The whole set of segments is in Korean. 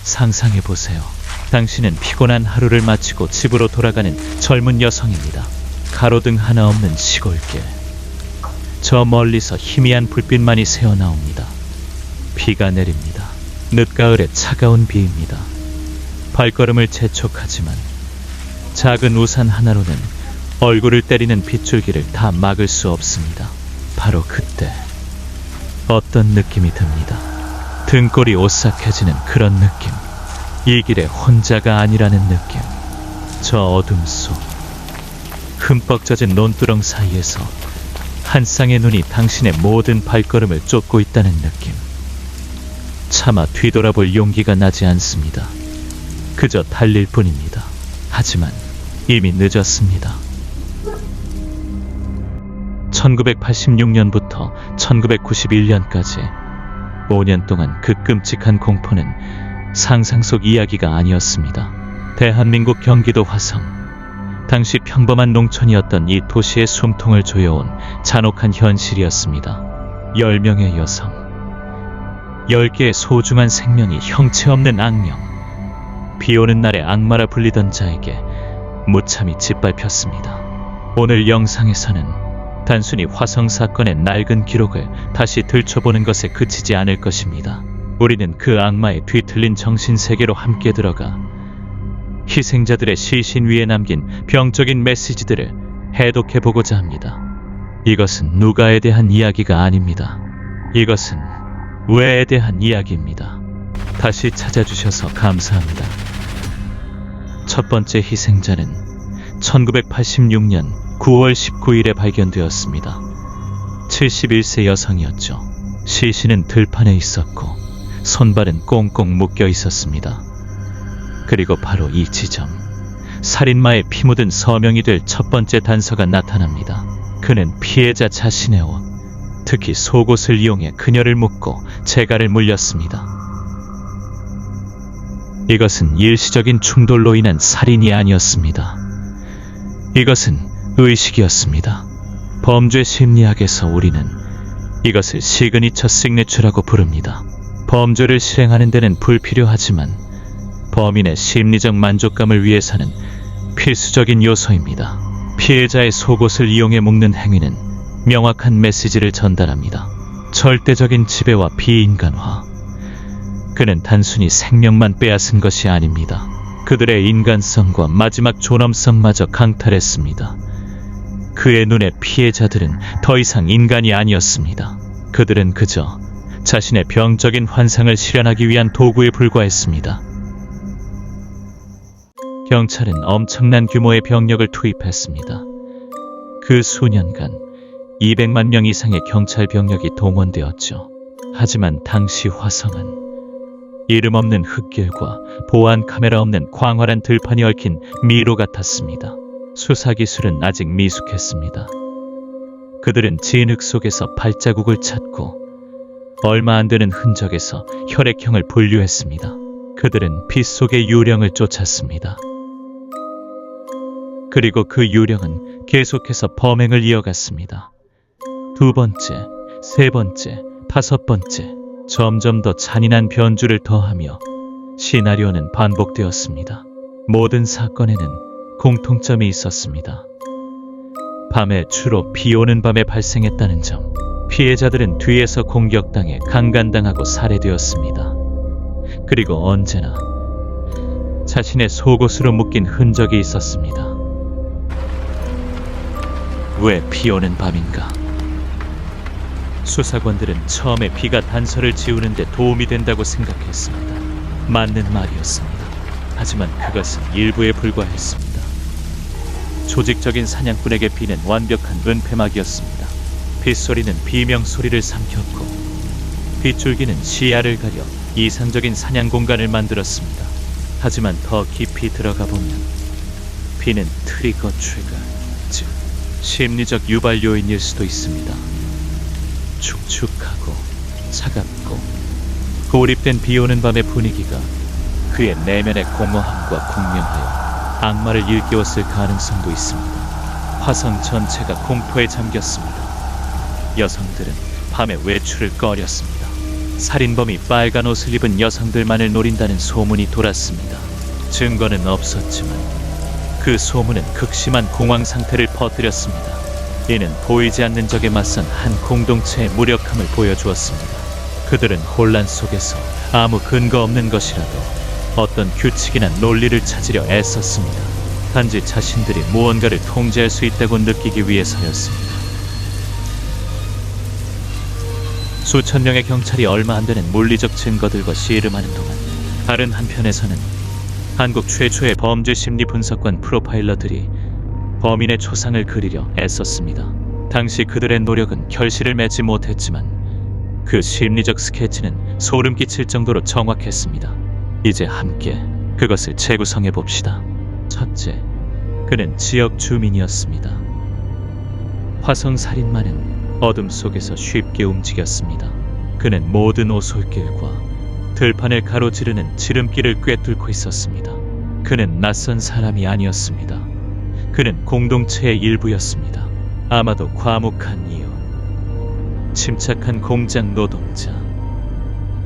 상상해보세요. 당신은 피곤한 하루를 마치고 집으로 돌아가는 젊은 여성입니다. 가로등 하나 없는 시골길. 저 멀리서 희미한 불빛만이 새어나옵니다. 비가 내립니다. 늦가을의 차가운 비입니다. 발걸음을 재촉하지만 작은 우산 하나로는 얼굴을 때리는 빗줄기를 다 막을 수 없습니다. 바로 그때 어떤 느낌이 듭니다. 등골이 오싹해지는 그런 느낌. 이 길에 혼자가 아니라는 느낌. 저 어둠 속 흠뻑 젖은 논두렁 사이에서 한 쌍의 눈이 당신의 모든 발걸음을 쫓고 있다는 느낌. 차마 뒤돌아볼 용기가 나지 않습니다. 그저 달릴 뿐입니다. 하지만 이미 늦었습니다. 1986년부터 1991년까지 5년 동안 그 끔찍한 공포는 상상 속 이야기가 아니었습니다. 대한민국 경기도 화성. 당시 평범한 농촌이었던 이 도시의 숨통을 조여온 잔혹한 현실이었습니다. 10명의 여성, 10개의 소중한 생명이 형체 없는 악령. 비오는 날에 악마라 불리던 자에게 무참히 짓밟혔습니다. 오늘 영상에서는 단순히 화성 사건의 낡은 기록을 다시 들춰보는 것에 그치지 않을 것입니다. 우리는 그 악마의 뒤틀린 정신세계로 함께 들어가 희생자들의 시신 위에 남긴 병적인 메시지들을 해독해보고자 합니다. 이것은 누가에 대한 이야기가 아닙니다. 이것은 왜에 대한 이야기입니다. 다시 찾아주셔서 감사합니다. 첫 번째 희생자는 1986년 9월 19일에 발견되었습니다. 71세 여성이었죠. 시신은 들판에 있었고 손발은 꽁꽁 묶여 있었습니다. 그리고 바로 이 지점, 살인마의 피 묻은 서명이 될 첫 번째 단서가 나타납니다. 그는 피해자 자신의 옷, 특히 속옷을 이용해 그녀를 묶고 재갈을 물렸습니다. 이것은 일시적인 충돌로 인한 살인이 아니었습니다. 이것은 의식이었습니다. 범죄 심리학에서 우리는 이것을 시그니처 시그니처라고 부릅니다. 범죄를 실행하는 데는 불필요하지만 범인의 심리적 만족감을 위해서는 필수적인 요소입니다. 피해자의 속옷을 이용해 묶는 행위는 명확한 메시지를 전달합니다. 절대적인 지배와 비인간화. 그는 단순히 생명만 빼앗은 것이 아닙니다. 그들의 인간성과 마지막 존엄성마저 강탈했습니다. 그의 눈에 피해자들은 더 이상 인간이 아니었습니다. 그들은 그저 자신의 병적인 환상을 실현하기 위한 도구에 불과했습니다. 경찰은 엄청난 규모의 병력을 투입했습니다. 그 수년간 200만 명 이상의 경찰 병력이 동원되었죠. 하지만 당시 화성은 이름 없는 흙길과 보안 카메라 없는 광활한 들판이 얽힌 미로 같았습니다. 수사기술은 아직 미숙했습니다. 그들은 진흙 속에서 발자국을 찾고 얼마 안 되는 흔적에서 혈액형을 분류했습니다. 그들은 빛 속의 유령을 쫓았습니다. 그리고 그 유령은 계속해서 범행을 이어갔습니다. 두 번째, 세 번째, 다섯 번째, 점점 더 잔인한 변주를 더하며 시나리오는 반복되었습니다. 모든 사건에는 공통점이 있었습니다. 밤에 주로 비 오는 밤에 발생했다는 점. 피해자들은 뒤에서 공격당해 강간당하고 살해되었습니다. 그리고 언제나 자신의 속옷으로 묶인 흔적이 있었습니다. 왜 비 오는 밤인가? 수사관들은 처음에 비가 단서를 지우는 데 도움이 된다고 생각했습니다. 맞는 말이었습니다. 하지만 그것은 일부에 불과했습니다. 조직적인 사냥꾼에게 비는 완벽한 은폐막이었습니다. 빗소리는 비명소리를 삼켰고 빗줄기는 시야를 가려 이상적인 사냥 공간을 만들었습니다. 하지만 더 깊이 들어가 보면 비는 트리거 트리거, 즉 심리적 유발 요인일 수도 있습니다. 축축하고 차갑고 고립된 비오는 밤의 분위기가 그의 내면의 공허함과 공명하여 악마를 일깨웠을 가능성도 있습니다. 화성 전체가 공포에 잠겼습니다. 여성들은 밤에 외출을 꺼렸습니다. 살인범이 빨간 옷을 입은 여성들만을 노린다는 소문이 돌았습니다. 증거는 없었지만 그 소문은 극심한 공황 상태를 퍼뜨렸습니다. 이는 보이지 않는 적에 맞선 한 공동체의 무력함을 보여주었습니다. 그들은 혼란 속에서 아무 근거 없는 것이라도 어떤 규칙이나 논리를 찾으려 애썼습니다. 단지 자신들이 무언가를 통제할 수 있다고 느끼기 위해서였습니다. 수천 명의 경찰이 얼마 안 되는 물리적 증거들과 씨름하는 동안 다른 한편에서는 한국 최초의 범죄 심리 분석관 프로파일러들이 범인의 초상을 그리려 애썼습니다. 당시 그들의 노력은 결실을 맺지 못했지만 그 심리적 스케치는 소름 끼칠 정도로 정확했습니다. 이제 함께 그것을 재구성해 봅시다. 첫째, 그는 지역 주민이었습니다. 화성 살인마는 어둠 속에서 쉽게 움직였습니다. 그는 모든 오솔길과 들판을 가로지르는 지름길을 꿰뚫고 있었습니다. 그는 낯선 사람이 아니었습니다. 그는 공동체의 일부였습니다. 아마도 과묵한 이유, 침착한 공장 노동자,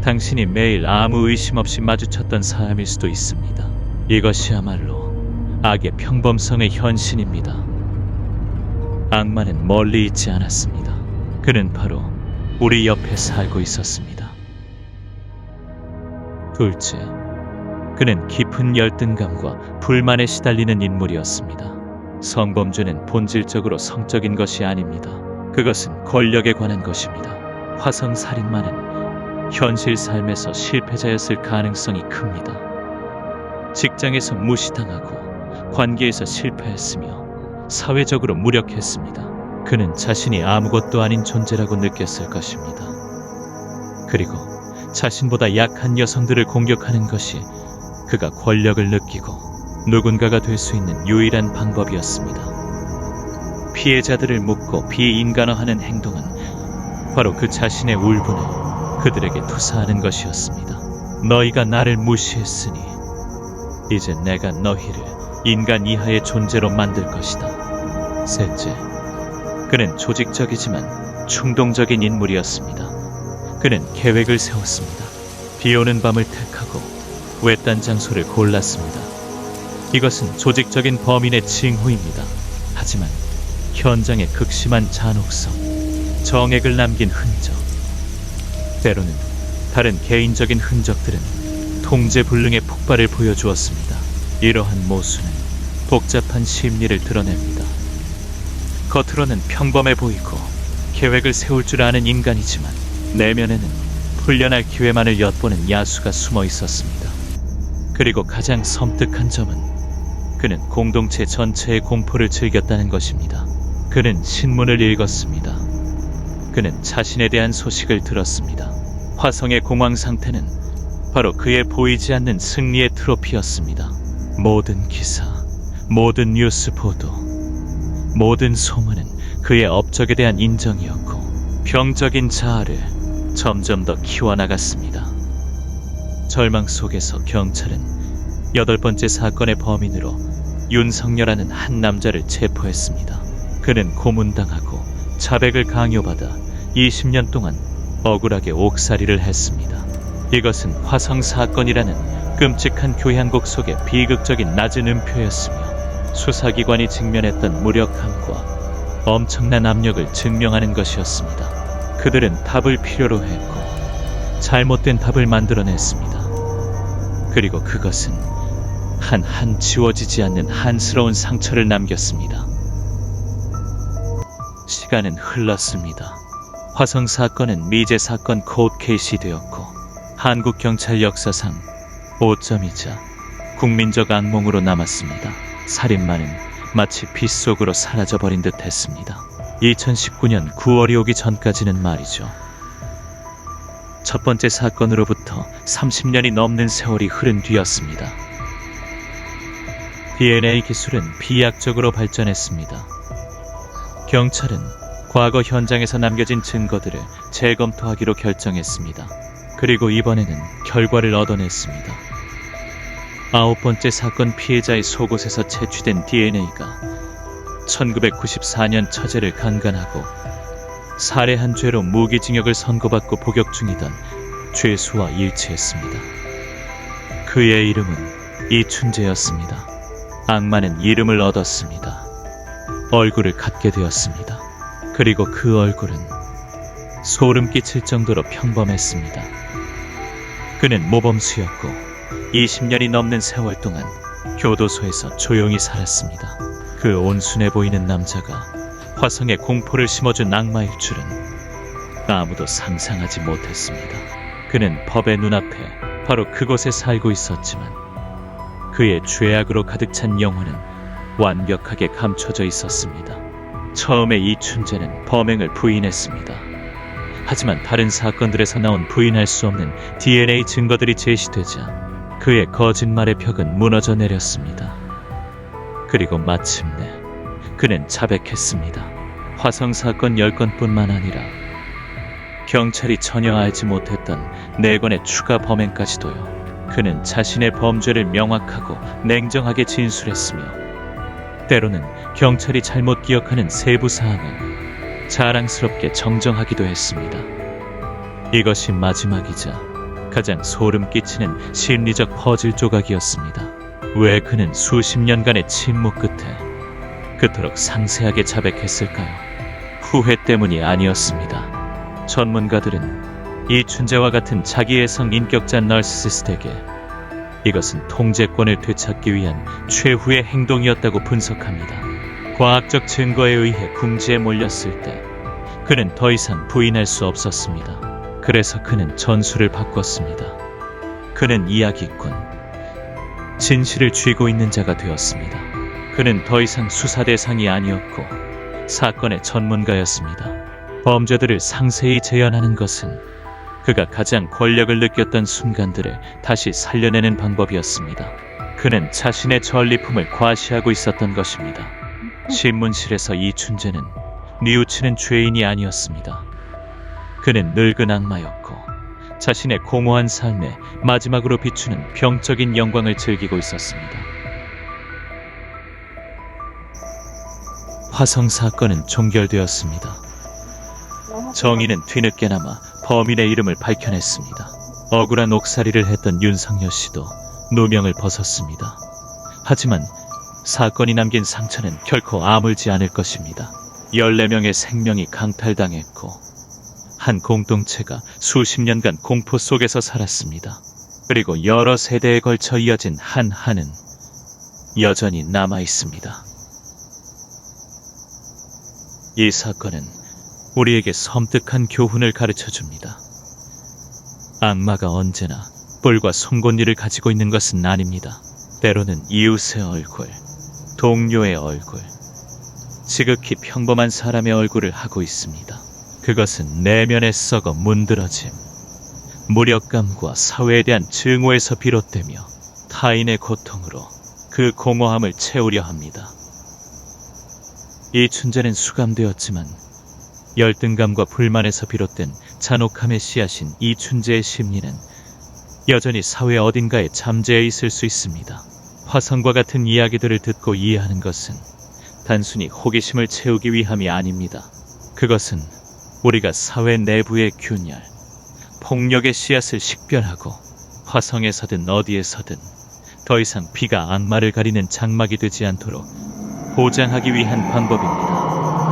당신이 매일 아무 의심 없이 마주쳤던 사람일 수도 있습니다. 이것이야말로 악의 평범성의 현신입니다. 악마는 멀리 있지 않았습니다. 그는 바로 우리 옆에 살고 있었습니다. 둘째, 그는 깊은 열등감과 불만에 시달리는 인물이었습니다. 성범죄는 본질적으로 성적인 것이 아닙니다. 그것은 권력에 관한 것입니다. 화성 살인마는 현실 삶에서 실패자였을 가능성이 큽니다. 직장에서 무시당하고 관계에서 실패했으며 사회적으로 무력했습니다. 그는 자신이 아무것도 아닌 존재라고 느꼈을 것입니다. 그리고 자신보다 약한 여성들을 공격하는 것이 그가 권력을 느끼고 누군가가 될 수 있는 유일한 방법이었습니다. 피해자들을 묻고 비인간화하는 행동은 바로 그 자신의 울분을 그들에게 투사하는 것이었습니다. 너희가 나를 무시했으니 이제 내가 너희를 인간 이하의 존재로 만들 것이다. 셋째, 그는 조직적이지만 충동적인 인물이었습니다. 그는 계획을 세웠습니다. 비 오는 밤을 택하고 외딴 장소를 골랐습니다. 이것은 조직적인 범인의 징후입니다. 하지만 현장의 극심한 잔혹성, 정액을 남긴 흔적, 때로는 다른 개인적인 흔적들은 통제불능의 폭발을 보여주었습니다. 이러한 모순은 복잡한 심리를 드러냅니다. 겉으로는 평범해 보이고 계획을 세울 줄 아는 인간이지만 내면에는 풀려날 기회만을 엿보는 야수가 숨어 있었습니다. 그리고 가장 섬뜩한 점은 그는 공동체 전체의 공포를 즐겼다는 것입니다. 그는 신문을 읽었습니다. 그는 자신에 대한 소식을 들었습니다. 화성의 공황 상태는 바로 그의 보이지 않는 승리의 트로피였습니다. 모든 기사, 모든 뉴스 보도, 모든 소문은 그의 업적에 대한 인정이었고 병적인 자아를 점점 더 키워나갔습니다. 절망 속에서 경찰은 8번째 사건의 범인으로 윤석열이라는 한 남자를 체포했습니다. 그는 고문당하고 자백을 강요받아 20년 동안 억울하게 옥살이를 했습니다. 이것은 화성 사건이라는 끔찍한 교향곡 속의 비극적인 낮은 음표였으며 수사기관이 직면했던 무력함과 엄청난 압력을 증명하는 것이었습니다. 그들은 답을 필요로 했고 잘못된 답을 만들어냈습니다. 그리고 그것은 한 지워지지 않는 한스러운 상처를 남겼습니다. 시간은 흘렀습니다. 화성 사건은 미제 사건 코드 케이스이 되었고 한국 경찰 역사상 5점이자 국민적 악몽으로 남았습니다. 살인마는 마치 빛 속으로 사라져버린 듯 했습니다. 2019년 9월이 오기 전까지는 말이죠. 첫 번째 사건으로부터 30년이 넘는 세월이 흐른 뒤였습니다. DNA 기술은 비약적으로 발전했습니다. 경찰은 과거 현장에서 남겨진 증거들을 재검토하기로 결정했습니다. 그리고 이번에는 결과를 얻어냈습니다. 9번째 사건 피해자의 속옷에서 채취된 DNA가 1994년 처제를 강간하고 살해한 죄로 무기징역을 선고받고 복역 중이던 죄수와 일치했습니다. 그의 이름은 이춘재였습니다. 악마는 이름을 얻었습니다. 얼굴을 갖게 되었습니다. 그리고 그 얼굴은 소름 끼칠 정도로 평범했습니다. 그는 모범수였고 20년이 넘는 세월 동안 교도소에서 조용히 살았습니다. 그 온순해 보이는 남자가 화성에 공포를 심어준 악마일 줄은 아무도 상상하지 못했습니다. 그는 법의 눈앞에 바로 그곳에 살고 있었지만 그의 죄악으로 가득 찬 영혼은 완벽하게 감춰져 있었습니다. 처음에 이춘재는 범행을 부인했습니다. 하지만 다른 사건들에서 나온 부인할 수 없는 DNA 증거들이 제시되자 그의 거짓말의 벽은 무너져 내렸습니다. 그리고 마침내 그는 자백했습니다. 화성 사건 10건뿐만 아니라 경찰이 전혀 알지 못했던 4건의 추가 범행까지도요. 그는 자신의 범죄를 명확하고 냉정하게 진술했으며 때로는 경찰이 잘못 기억하는 세부 사항을 자랑스럽게 정정하기도 했습니다. 이것이 마지막이자 가장 소름 끼치는 심리적 퍼즐 조각이었습니다. 왜 그는 수십 년간의 침묵 끝에 그토록 상세하게 자백했을까요? 후회 때문이 아니었습니다. 전문가들은 이춘재와 같은 자기애성 인격자 나르시시스트에게 이것은 통제권을 되찾기 위한 최후의 행동이었다고 분석합니다. 과학적 증거에 의해 궁지에 몰렸을 때 그는 더 이상 부인할 수 없었습니다. 그래서 그는 전술을 바꿨습니다. 그는 이야기꾼, 진실을 쥐고 있는 자가 되었습니다. 그는 더 이상 수사 대상이 아니었고 사건의 전문가였습니다. 범죄들을 상세히 재현하는 것은 그가 가장 권력을 느꼈던 순간들을 다시 살려내는 방법이었습니다. 그는 자신의 전리품을 과시하고 있었던 것입니다. 신문실에서 이춘재는 뉘우치는 죄인이 아니었습니다. 그는 늙은 악마였고 자신의 공허한 삶에 마지막으로 비추는 병적인 영광을 즐기고 있었습니다. 화성 사건은 종결되었습니다. 정의는 뒤늦게나마 범인의 이름을 밝혀냈습니다. 억울한 옥살이를 했던 윤상여 씨도 누명을 벗었습니다. 하지만 사건이 남긴 상처는 결코 아물지 않을 것입니다. 14명의 생명이 강탈당했고 한 공동체가 수십 년간 공포 속에서 살았습니다. 그리고 여러 세대에 걸쳐 이어진 한 한은 여전히 남아있습니다. 이 사건은 우리에게 섬뜩한 교훈을 가르쳐줍니다. 악마가 언제나 뿔과 송곳니를 가지고 있는 것은 아닙니다. 때로는 이웃의 얼굴, 동료의 얼굴, 지극히 평범한 사람의 얼굴을 하고 있습니다. 그것은 내면에 썩어 문드러짐, 무력감과 사회에 대한 증오에서 비롯되며 타인의 고통으로 그 공허함을 채우려 합니다. 이춘재는 수감되었지만 열등감과 불만에서 비롯된 잔혹함의 씨앗인 이춘재의 심리는 여전히 사회 어딘가에 잠재해 있을 수 있습니다. 화성과 같은 이야기들을 듣고 이해하는 것은 단순히 호기심을 채우기 위함이 아닙니다. 그것은 우리가 사회 내부의 균열, 폭력의 씨앗을 식별하고 화성에서든 어디에서든 더 이상 비가 악마를 가리는 장막이 되지 않도록 보장하기 위한 방법입니다.